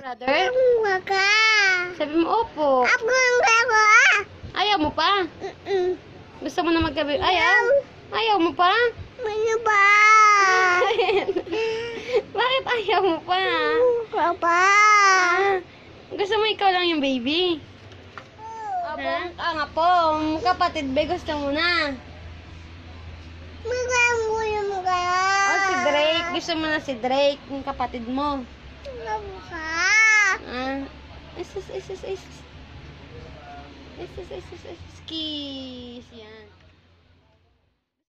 Brother? Maka. Sabi mo, opo. Ako ang bago. Ayaw mo pa? Gusto mo na magkabi? Ayaw? Ayaw mo pa? Ano ba? Bakit ayaw mo pa? Papa. Gusto mo ikaw lang yung baby? Apong, nga pong. Kapatid ba gusto mo na? Magamulo mo kaya. Oh, si Drake. Gusto mo na si Drake, yung kapatid mo. Ano ka? Kiss. Yan.